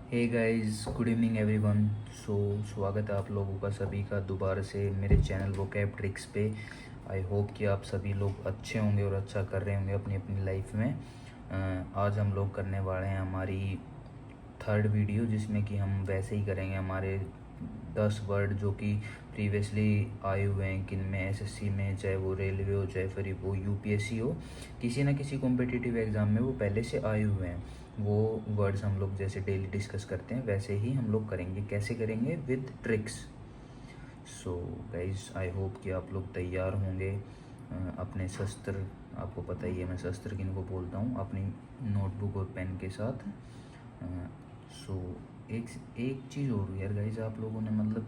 हे guys, good evening everyone. स्वागत है आप लोगों का सभी का दोबारा से मेरे चैनल वोकैब ट्रिक्स पे। आई होप कि आप सभी लोग अच्छे होंगे और अच्छा कर रहे होंगे अपनी अपनी लाइफ में। आज हम लोग करने वाले हैं हमारी थर्ड वीडियो, जिसमें कि हम वैसे ही करेंगे हमारे 10 वर्ड जो कि प्रीवियसली आए हुए हैं किन में, एसएससी में, चाहे वो रेलवे हो, चाहे फिर वो यूपीएससी हो, किसी ना किसी कॉम्पिटिटिव एग्ज़ाम में वो पहले से आए हुए हैं। वो वर्ड्स हम लोग जैसे डेली डिस्कस करते हैं वैसे ही हम लोग करेंगे। कैसे करेंगे? With tricks. So guys, I hope कि आप लोग तैयार होंगे अपने शस्त्र, आपको पता ही है मैं शस्त्र किन को बोलता हूँ, अपनी नोटबुक और पेन के साथ। सो एक एक चीज़ और यार गाइज, आप लोगों ने मतलब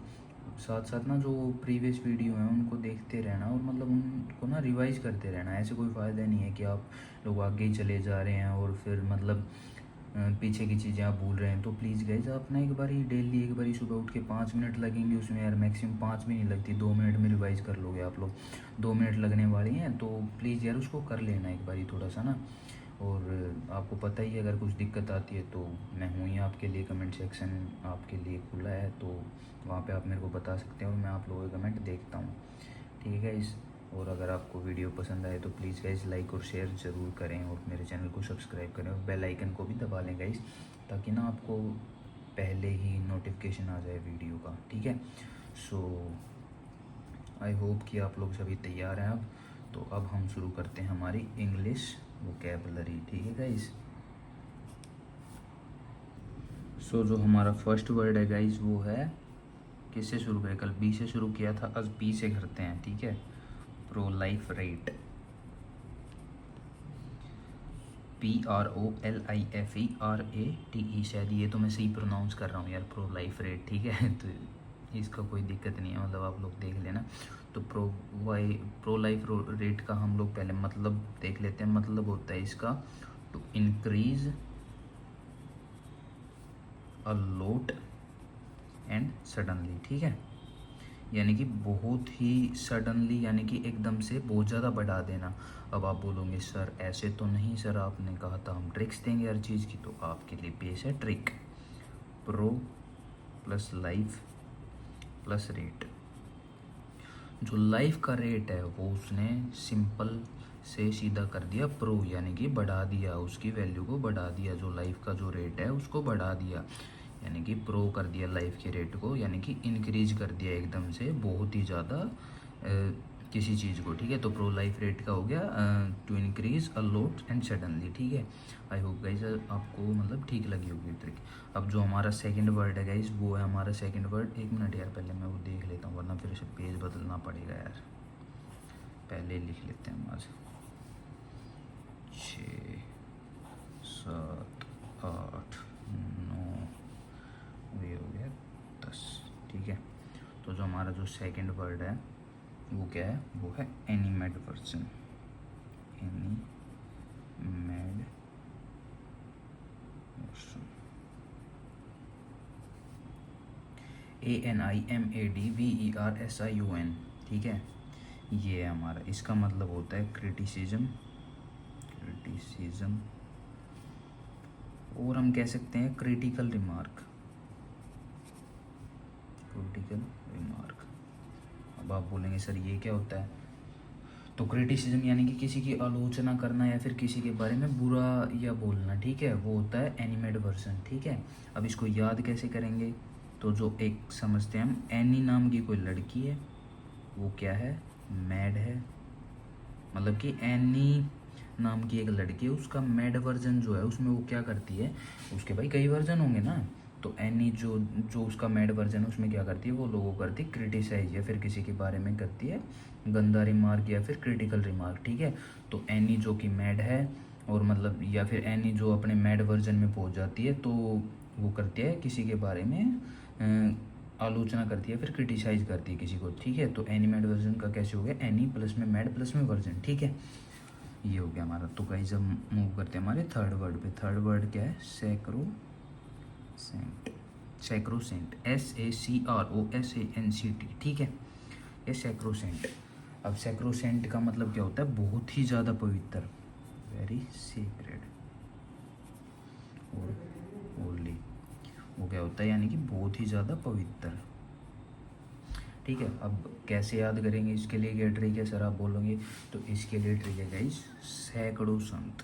साथ साथ ना जो प्रीवियस वीडियो हैं उनको देखते रहना और मतलब उनको ना रिवाइज करते रहना। ऐसे कोई फ़ायदा नहीं है कि आप लोग आगे ही चले जा रहे हैं और फिर मतलब पीछे की चीज़ें आप भूल रहे हैं। तो प्लीज़ गाइज, आप ना एक बारी डेली, एक बारी सुबह उठ के 5 मिनट लगेंगे उसमें यार, मैक्सिमम 5 भी नहीं लगती, 2 मिनट में रिवाइज कर लोगे आप लोग। 2 मिनट लगने वाली हैं, तो प्लीज़ यार उसको कर लेना एक बारी थोड़ा सा ना। और आपको पता ही है अगर कुछ दिक्कत आती है तो मैं हूँ ही आपके लिए, कमेंट सेक्शन आपके लिए खुला है, तो वहाँ पे आप मेरे को बता सकते हैं और मैं आप लोगों के कमेंट देखता हूँ। ठीक है इस और अगर आपको वीडियो पसंद आए तो प्लीज़ गाइज़ लाइक और शेयर ज़रूर करें और मेरे चैनल को सब्सक्राइब करें और बेल आइकन को भी दबा लें गाइज़, ताकि ना आपको पहले ही नोटिफिकेशन आ जाए वीडियो का। ठीक है, सो आई होप कि आप लोग सभी तैयार हैं अब। तो अब हम शुरू करते हैं हमारी इंग्लिश वोकैबुलरी। ठीक है गाइज़, सो जो हमारा फर्स्ट वर्ड है गाइज़ वो है, किससे शुरू करें? कल बी से शुरू किया था, आज बी से करते हैं। ठीक है, प्रोलाइफरेट। PROLIFERATE, शायद ये तो मैं सही प्रोनाउंस कर रहा हूँ यार, प्रोलाइफरेट। ठीक है तो इसका कोई दिक्कत नहीं है, मतलब आप लोग देख लेना। तो प्रोलाइफ रेट का हम लोग पहले मतलब देख लेते हैं। मतलब होता है इसका to increase a lot and suddenly. ठीक है, यानी कि बहुत ही सडनली, यानी कि एकदम से बहुत ज़्यादा बढ़ा देना। अब आप बोलोगे सर ऐसे तो नहीं, सर आपने कहा था हम ट्रिक्स देंगे हर चीज़ की, तो आपके लिए पेश है trick. Pro plus life plus rate. जो लाइफ का रेट है वो उसने सिंपल से सीधा कर दिया प्रो, यानी कि बढ़ा दिया, उसकी वैल्यू को बढ़ा दिया। जो लाइफ का जो रेट है उसको बढ़ा दिया, यानी कि प्रो कर दिया लाइफ के रेट को, यानी कि इंक्रीज कर दिया एकदम से बहुत ही ज़्यादा किसी चीज़ को। ठीक है, तो प्रो लाइफ रेट का हो गया to increase a lot and suddenly. ठीक है, आई होप गाइज आपको मतलब ठीक लगी होगी ट्रिक। अब जो हमारा सेकंड वर्ड है गाइज वो है हमारा सेकंड वर्ड, एक मिनट यार पहले मैं वो देख लेता हूँ वरना फिर से पेज बदलना पड़ेगा यार। पहले लिख लेते हैं हम आज 6 7 8 9, ये हो गया 10। ठीक है, तो जो हमारा जो सेकंड वर्ड है वो क्या है? वो है animadversion. Animadversion, ANIMADVERSION। ठीक है, ये है हमारा, इसका मतलब होता है क्रिटिसिज्म। क्रिटिसिज्म, और हम कह सकते हैं क्रिटिकल रिमार्क। Critical remark. अब आप बोलेंगे सर ये क्या होता है? तो क्रिटिसिज्म यानी कि किसी की आलोचना करना या फिर किसी के बारे में बुरा या बोलना। ठीक है, वो होता है एनिमेड वर्जन। ठीक है, अब इसको याद कैसे करेंगे? तो जो एक समझते हैं हम, एनी नाम की कोई लड़की है, वो क्या है? मैड है। मतलब कि एनी नाम की एक लड़की है, उसका मैड वर्जन जो है उसमें वो क्या करती है? उसके भाई कई वर्जन होंगे ना, तो एनी जो जो उसका मैड वर्जन है उसमें क्या करती है? वो लोगों को करती है क्रिटिसाइज, या फिर किसी के बारे में करती है गंदा रिमार्क या फिर क्रिटिकल रिमार्क। ठीक है, तो एनी जो कि मैड है, और मतलब या फिर एनी जो अपने मैड वर्जन में पहुंच जाती है, तो वो करती है किसी के बारे में आलोचना करती है, फिर क्रिटिसाइज करती है किसी को। ठीक है, तो एनी मैड वर्जन का कैसे हो गया? एनी प्लस में मैड प्लस में वर्जन। ठीक है, ये हो गया हमारा। तो गाइस अब मूव करते हैं हमारे थर्ड वर्ड पे। थर्ड वर्ड क्या है? सैक्रोसेंट। Sacrosanct, SACROSANCT। ठीक है, ये सैक्रोसेंट। अब सैक्रोसेंट का मतलब क्या होता है? बहुत ही ज़्यादा पवित्र, वेरी सीक्रेट और होली। क्या होता है, यानी कि बहुत ही ज़्यादा पवित्र। ठीक है, अब कैसे याद करेंगे, इसके लिए क्या ट्रिक है सर आप बोलोगे, तो इसके लिए ट्रिक है गाइस सैकड़ों संत।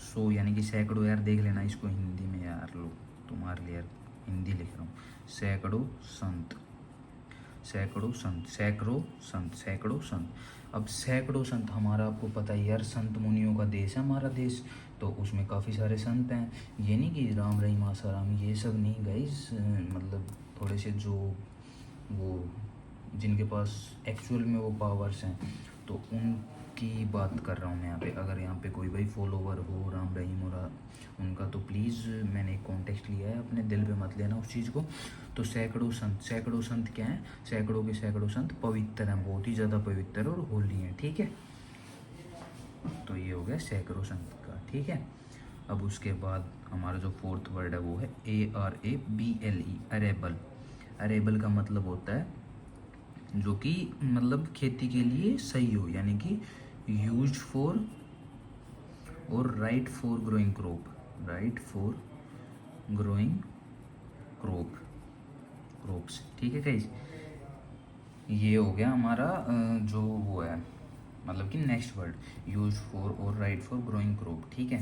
सो यानी कि सैकड़ों, यार देख लेना इसको हिंदी में यार, लो तुम्हारे लिए यार हिंदी लिख रहा हूँ, सैकड़ों संत, सैकड़ों संत, सैकड़ों संत, सैकड़ों संत। अब सैकड़ों संत, हमारा आपको पता ही यार संत मुनियों का देश है हमारा देश, तो उसमें काफ़ी सारे संत हैं। ये नहीं कि राम रहीम आसाराम ये सब नहीं गाइस, मतलब थोड़े से जो वो जिनके पास एक्चुअल में वो पावर्स हैं, तो उनकी बात कर रहा हूँ मैं यहाँ पे। अगर यहाँ पे कोई भाई फॉलोवर हो राम रहीम और उनका, तो प्लीज़ मैंने एक कॉन्टेक्स्ट लिया है, अपने दिल पे मत लेना उस चीज़ को। तो सैकड़ों संत, सैकड़ों संत क्या हैं, सैकड़ों के सैकड़ों संत पवित्र हैं, बहुत ही ज़्यादा पवित्र और होली हैं। ठीक है, तो ये हो गया सैकड़ों संत का। ठीक है, अब उसके बाद हमारा जो फोर्थ वर्ड है वो है ARABLE, अरेबल। अरेबल का मतलब होता है जो कि मतलब खेती के लिए सही हो, यानी कि यूज्ड फॉर और right for growing crop, right for growing crops. ठीक है गाइस, ये हो गया हमारा जो वो है, मतलब कि नेक्स्ट वर्ड यूज फॉर और राइट फॉर ग्रोइंग क्रॉप। ठीक है,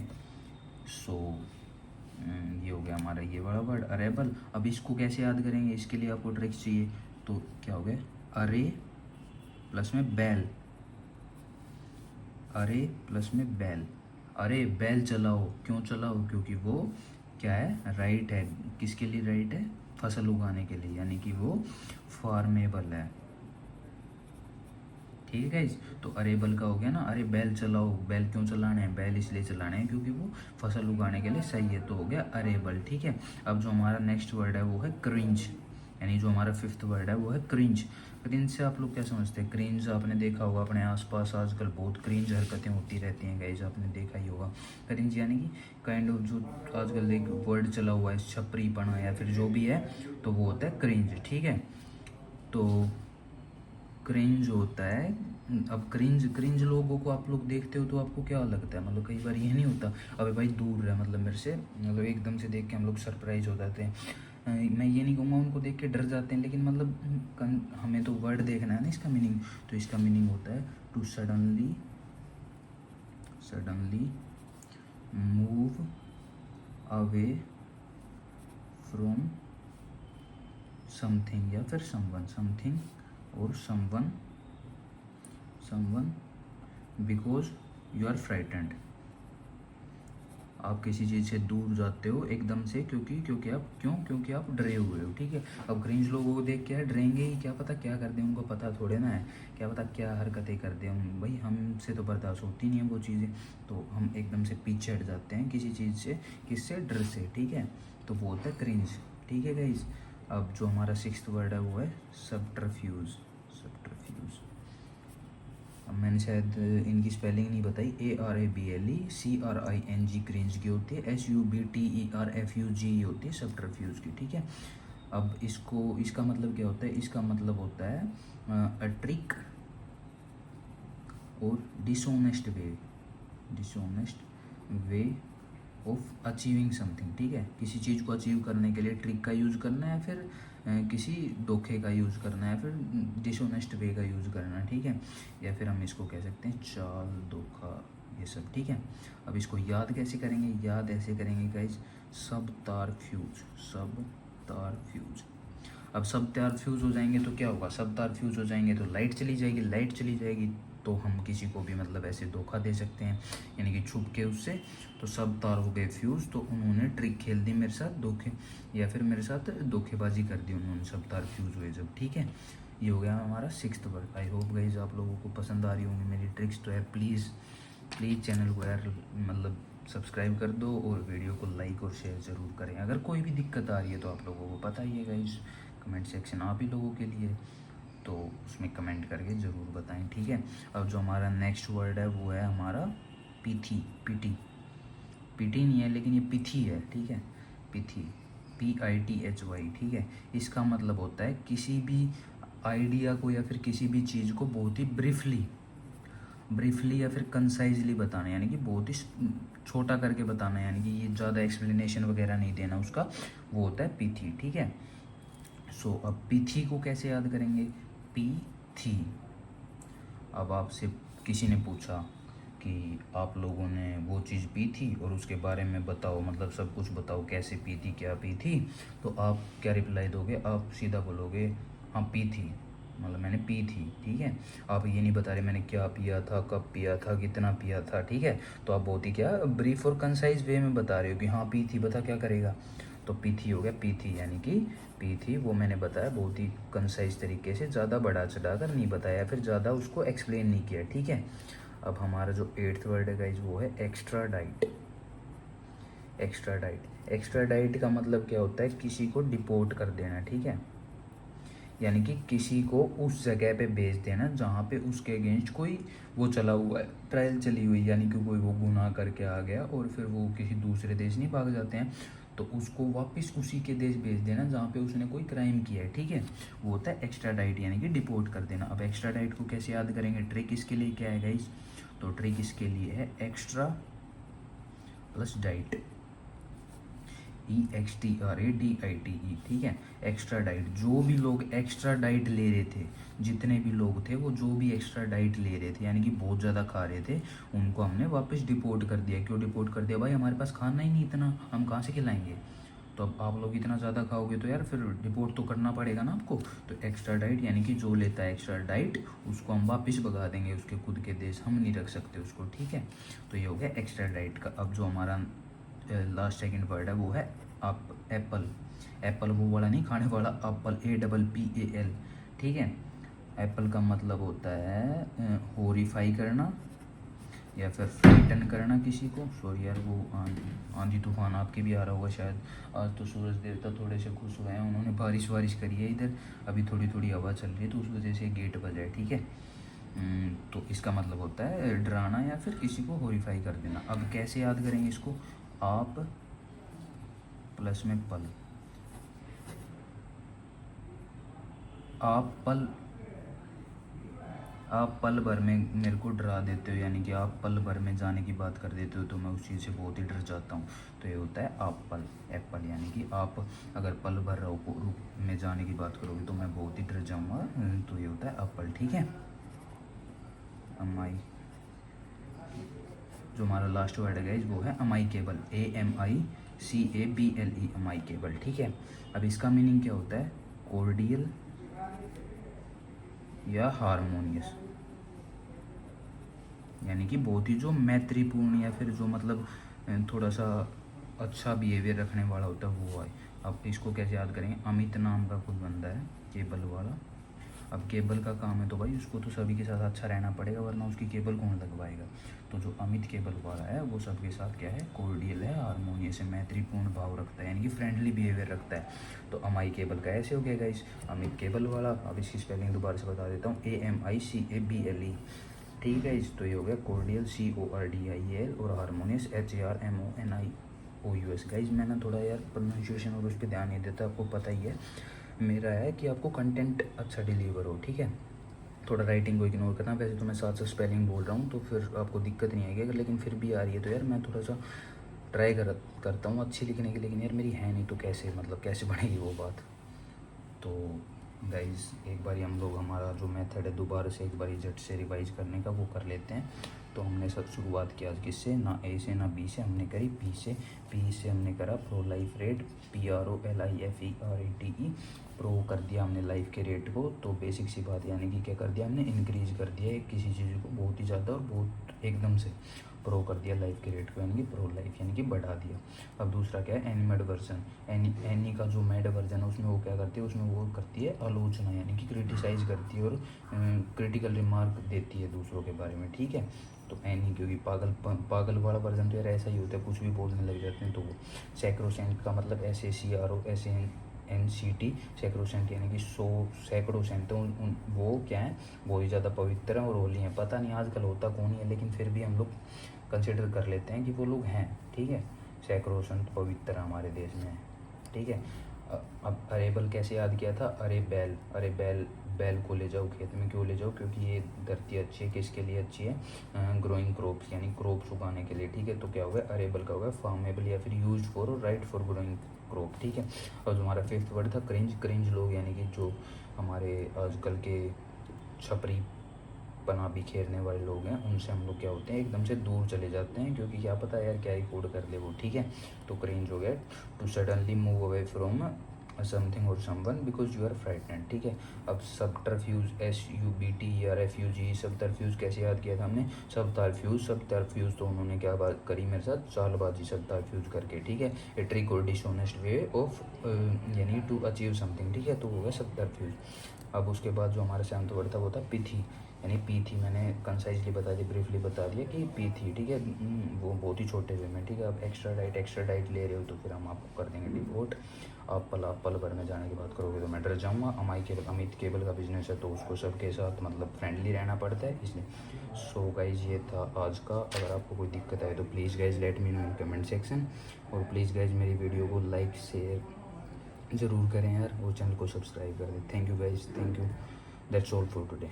सो ये हो गया हमारा ये वाला वर्ड अरेबल। अब इसको कैसे याद करेंगे, इसके लिए आपको ट्रिक्स चाहिए। तो क्या हो गया, अरे प्लस में बैल, अरे प्लस में बैल, अरे बैल चलाओ, क्यों चलाओ, क्योंकि वो क्या है, राइट है, किसके लिए राइट है, फसल उगाने के लिए, यानी कि वो फार्मेबल है। ठीक है गाइज, तो अरेबल का हो गया ना, अरे बैल चलाओ, बैल क्यों चलाने हैं, बैल इसलिए चलाने हैं क्योंकि वो फसल उगाने के लिए सही है, तो हो गया अरेबल। ठीक है, अब जो हमारा नेक्स्ट वर्ड है वो है क्रिंज, यानी जो हमारा फिफ्थ वर्ड है वो है क्रिंज। क्रिंज से आप लोग क्या समझते हैं, क्रिंज आपने देखा होगा अपने आसपास आजकल बहुत क्रिंज हरकतें होती रहती हैं गाइज, आपने देखा ही होगा। क्रिंज यानी कि काइंड ऑफ जो आजकल एक वर्ड चला हुआ है छपरीपना या फिर जो भी है, तो वो होता है क्रिंज। ठीक है, तो क्रिंज होता है। अब क्रिंज क्रिंज लोगों को आप लोग देखते हो तो आपको क्या लगता है, मतलब कई बार ये नहीं होता, अबे भाई दूर रहे, मतलब मेरे से, मतलब एकदम से देख के हम लोग सरप्राइज हो जाते हैं। मैं ये नहीं कहूँगा उनको देख के डर जाते हैं, लेकिन मतलब हमें तो वर्ड देखना है ना इसका मीनिंग। तो इसका मीनिंग होता है to suddenly move away from something या फिर समवन, समथिंग और someone because you are frightened. आप किसी चीज़ से दूर जाते हो एकदम से, क्योंकि आप डरे हुए हो। ठीक है, अब क्रिंज लोगों को देख के डरेंगे ही, क्या पता क्या कर दें, उनको पता थोड़े ना है, क्या पता क्या हरकतें कर दें हम, भाई हमसे तो बर्दाश्त होती नहीं है वो चीज़ें, तो हम एकदम से पीछे हट जाते हैं किसी चीज़ से, किससे, डर से। ठीक है, तो वो होता है क्रिंज। ठीक है गाइज, अब जो हमारा सिक्स्थ वर्ड है वो है सबटरफ्यूज, सबटरफ्यूज। अब मैंने शायद इनकी स्पेलिंग नहीं बताई, ARABLE CRING क्रिंज की होती है, SUBTERFUG होती है सबटरफ्यूज की। ठीक है, अब इसका मतलब क्या होता है, इसका मतलब होता है अ ट्रिक और dishonest way of achieving something. ठीक है, किसी चीज़ को अचीव करने के लिए ट्रिक का यूज़ करना है, फिर किसी धोखे का यूज़ करना है, फिर डिसऑनेस्ट वे का यूज़ करना है। ठीक है, या फिर हम इसको कह सकते हैं चाल, धोखा, ये सब। ठीक है, अब इसको याद कैसे करेंगे, याद ऐसे करेंगे गाइज, सब तार फ्यूज। अब सब तार फ्यूज हो जाएंगे तो क्या होगा, सब तार फ्यूज हो जाएंगे तो लाइट चली जाएगी, लाइट चली जाएगी तो हम किसी को भी मतलब ऐसे धोखा दे सकते हैं, यानी कि छुप के उससे। तो सब तार हो गए फ्यूज, तो उन्होंने ट्रिक खेल दी मेरे साथ, धोखे या फिर मेरे साथ धोखेबाजी कर दी उन्होंने, सब तार फ्यूज हुए जब। ठीक है, ये हो गया हमारा sixth word. I hope guys आप लोगों को पसंद आ रही होंगी मेरी ट्रिक्स, तो यार प्लीज़ चैनल को यार मतलब सब्सक्राइब कर दो और वीडियो को लाइक और शेयर ज़रूर करें। अगर कोई भी दिक्कत आ रही है तो आप लोगों को पता ही है गाइज, कमेंट सेक्शन आप ही लोगों के लिए, तो उसमें कमेंट करके ज़रूर बताएं। ठीक है, अब जो हमारा नेक्स्ट वर्ड है वो है हमारा पीथी, पीटी नहीं है लेकिन ये पिथी है। ठीक है, पिथी, PITHY। ठीक है, इसका मतलब होता है किसी भी आइडिया को या फिर किसी भी चीज़ को बहुत ही ब्रीफली ब्रीफली या फिर कंसाइजली बताना है, यानी कि बहुत ही छोटा करके बताना है, यानी कि ये ज़्यादा एक्सप्लेनेशन वगैरह नहीं देना उसका, वो होता है पीथी। ठीक है। सो अब पीथी को कैसे याद करेंगे, पीथी। अब आपसे किसी ने पूछा कि आप लोगों ने वो चीज़ पी थी और उसके बारे में बताओ, मतलब सब कुछ बताओ, कैसे पी थी, क्या पी थी, तो आप क्या रिप्लाई दोगे, आप सीधा बोलोगे हाँ पी थी, मतलब मैंने पी थी। ठीक है। आप ये नहीं बता रहे मैंने क्या पिया था, कब पिया था, कितना पिया था। ठीक है। तो आप बहुत ही क्या ब्रीफ और कंसाइज वे में बता रहे हो कि हाँ पी थी, बता क्या करेगा, तो पी थी हो गया। पी थी यानी कि पी थी, वो मैंने बताया बहुत ही कंसाइज तरीके से, ज़्यादा बढ़ा चढ़ाकर नहीं बताया, फिर ज़्यादा उसको एक्सप्लेन नहीं किया। ठीक है। अब हमारा जो 8th वर्ड है गाइज वो है extra diet. Extra diet, extra diet का मतलब क्या होता है, किसी को डिपोर्ट कर देना। ठीक है। यानी कि किसी को उस जगह पे भेज देना जहाँ पे उसके अगेंस्ट कोई वो चला हुआ है, ट्रायल चली हुई, यानी कि कोई वो गुनाह करके आ गया और फिर वो किसी दूसरे देश नहीं भाग जाते हैं, तो उसको वापस उसी के देश भेज देना जहाँ पे उसने कोई क्राइम किया है। ठीक है। वो होता है एक्स्ट्रा डाइट, यानी कि डिपोर्ट कर देना। अब एक्स्ट्रा डाइट को कैसे याद करेंगे, ट्रिक इसके लिए क्या है गाइस, तो ट्रिक इसके लिए है एक्स्ट्रा प्लस डाइट, EXTRADITE। ठीक है। एक्स्ट्रा डाइट, जो भी लोग एक्स्ट्रा डाइट ले रहे थे, जितने भी लोग थे वो जो भी एक्स्ट्रा डाइट ले रहे थे, यानी कि बहुत ज़्यादा खा रहे थे, उनको हमने वापस डिपोर्ट कर दिया। क्यों डिपोर्ट कर दिया, भाई हमारे पास खाना ही नहीं इतना, हम कहाँ से खिलाएंगे, तो अब आप लोग इतना ज़्यादा खाओगे तो यार फिर डिपोर्ट तो करना पड़ेगा ना आपको। तो एक्स्ट्रा डाइट यानी कि जो लेता है एक्स्ट्रा डाइट उसको हम वापस भगा देंगे उसके खुद के देश, हम नहीं रख सकते उसको। ठीक है। तो ये हो गया एक्स्ट्रा डाइट का। अब जो हमारा लास्ट सेकंड वर्ड है वो है अप, एप्पल। एप्पल वो वाला नहीं खाने वाला, एप्पल, APPAL। ठीक है। एप्पल का मतलब होता है होरीफाई करना या फिर फ्राइटन करना किसी को। सॉरी यार, वो आंधी तूफान आपके भी आ रहा होगा शायद। आज तो सूरज देवता थोड़े से खुश हुए हैं, उन्होंने बारिश वारिश करी है इधर, अभी थोड़ी थोड़ी हवा चल रही है तो उस वजह से गेट बजा है। ठीक है। तो इसका मतलब होता है डराना या फिर किसी को होरीफाई कर देना। अब कैसे याद करेंगे इसको, आप प्लस में पल, आप पल भर में मेरे को डरा देते हो, यानी कि आप पल भर में जाने की बात कर देते हो तो मैं उस चीज़ से बहुत ही डर जाता हूँ। तो ये होता है आप पल, एप्पल, यानी कि आप अगर पल भर रूप में जाने की बात करोगे तो मैं बहुत ही डर जाऊँगा, तो ये होता है एप्पल। ठीक है। अमाई, जो हमारा लास्ट वर्ड है गाइस वो है अमाइकेबल, AMICABLE, अमाइकेबल। ठीक है। अब इसका मीनिंग क्या होता है, कॉर्डियल या हारमोनियस, यानी कि बहुत ही जो मैत्रीपूर्ण या फिर जो मतलब थोड़ा सा अच्छा बिहेवियर रखने वाला होता है वो है। अब इसको कैसे याद करेंगे, अमित नाम का कोई बंदा है केबल वाला। अब केबल का काम है तो भाई उसको तो सभी के साथ अच्छा रहना पड़ेगा, वरना उसकी केबल कौन लगवाएगा। तो जो अमित केबल वाला है वो सबके साथ क्या है, कॉर्डियल है, हारमोनियस है, मैत्रीपूर्ण भाव रखता है, यानी कि फ्रेंडली बिहेवियर रखता है। तो अमाई केबल का ऐसे हो गया गाइस, अमित केबल वाला। अब इसकी स्पेलिंग दोबारा से बता देता हूँ, AMICABLE। ठीक है। इस तो ये हो गया कॉर्डियल, CORDIAL, और हारमोनियस HARMONIOUS। गाइज मैं ना थोड़ा यार प्रोनाउंसिएशन और उस पर ध्यान नहीं देता, आपको पता ही है। मेरा है कि आपको कंटेंट अच्छा डिलीवर हो। ठीक है। थोड़ा राइटिंग को इग्नोर करना, वैसे तो मैं साथ साथ स्पेलिंग बोल रहा हूँ तो फिर आपको दिक्कत नहीं आएगी, अगर लेकिन फिर भी आ रही है तो यार मैं थोड़ा सा ट्राई करता हूँ अच्छी लिखने की, लेकिन यार मेरी है नहीं तो कैसे, मतलब कैसे बनेगी वो बात। तो गाइज़ एक बारी हम लोग हमारा जो मेथड है दोबारा से एक बारी झट से रिवाइज करने का वो कर लेते हैं। तो हमने सब शुरुआत किया किससे, ना A से ना B से, हमने करी P से हमने करा pro life rate, PROLIFERATE, pro कर दिया हमने लाइफ के रेट को। तो बेसिक सी बात, यानी कि क्या कर दिया हमने, इंक्रीज कर दिया किसी चीज़ को बहुत ही ज़्यादा और बहुत एकदम से, प्रो कर दिया लाइफ के रेट को, यानी कि प्रो लाइफ, यानी कि बढ़ा दिया। अब दूसरा क्या है, एनिमेड वर्जन, एनी का जो मेड वर्जन है उसमें वो क्या करती है, उसमें वो करती है आलोचना, यानी कि क्रिटिसाइज़ करती है और क्रिटिकल रिमार्क देती है दूसरों के बारे में। ठीक है। तो एनी, क्योंकि पागल वाला वर्जन तो यार ऐसा ही होता है, कुछ भी बोलने लग जाते हैं। तो वो सैक्रोसेंट का मतलब SACROSANT, सैक्रोसेंट यानी कि सैकड़ों सेंट, तो वो क्या है, बहुत ही ज़्यादा पवित्र हैं और होली हैं। पता नहीं आजकल होता कौन ही है, लेकिन फिर भी हम लोग कंसिडर कर लेते हैं कि वो लोग हैं। ठीक है। सैकड़ों संत पवित्र हमारे देश में है। ठीक है। अब अरेबल कैसे याद किया था, अरे बैल बैल को ले जाओ खेत में। क्यों ले जाओ? क्योंकि ये धरती अच्छी है, किसके लिए अच्छी है? ग्रोइंग क्रॉप्स यानी क्रॉप्स उगाने के लिए, ठीक है। तो क्या होगा? अरेबल का होगा फार्मेबल या फिर use for, right for growing crop, ठीक है। और जो हमारा फिफ्थ वर्ड था क्रिंज, क्रिंज लोग यानी कि जो हमारे आजकल के छपरी पना बिखेरने वाले लोग हैं, उनसे हम लोग क्या होते हैं, एकदम से दूर चले जाते हैं, क्योंकि क्या पता यार क्या ही कोड कर ले वो, ठीक है। तो क्रिंज हो गया to suddenly move away from something और someone because you are frightened, ठीक है। अब सबटरफ्यूज, SUBTERFUG, सबटरफ्यूज कैसे याद किया था हमने? सबटरफ्यूज तो उन्होंने क्या बात करी मेरे साथ? चालबाजी, सबटरफ्यूज करके, ठीक है। ए ट्रिक और डिसऑनेस्ट वे ऑफ यानी टू अचीव समथिंग, ठीक है। तो वो है सबटरफ्यूज। अब उसके बाद जो हमारा सेवंथ वर्ड था वो था पिथी, यानी पी थी। मैंने कंसाइजली बता दिया, ब्रीफली बता दिया कि पी थी, ठीक है। वो बहुत ही छोटे वे में, ठीक है। आप एक्स्ट्रा डाइट ले रहे हो तो फिर हम आपको कर देंगे डिवोट। आप पल भर में जाने की बात करोगे तो मैं डर जाऊँगा। अमित केबल का बिजनेस है तो उसको सबके साथ मतलब फ्रेंडली रहना पड़ता है, इसलिए। सो गाइज ये था आज का। अगर आपको कोई दिक्कत आए तो please guys let me know in comment section. और प्लीज़ गाइज मेरी वीडियो को लाइक शेयर ज़रूर करें यार, और चैनल को सब्सक्राइब कर दें। Thank you guys, thank you. That's all for today.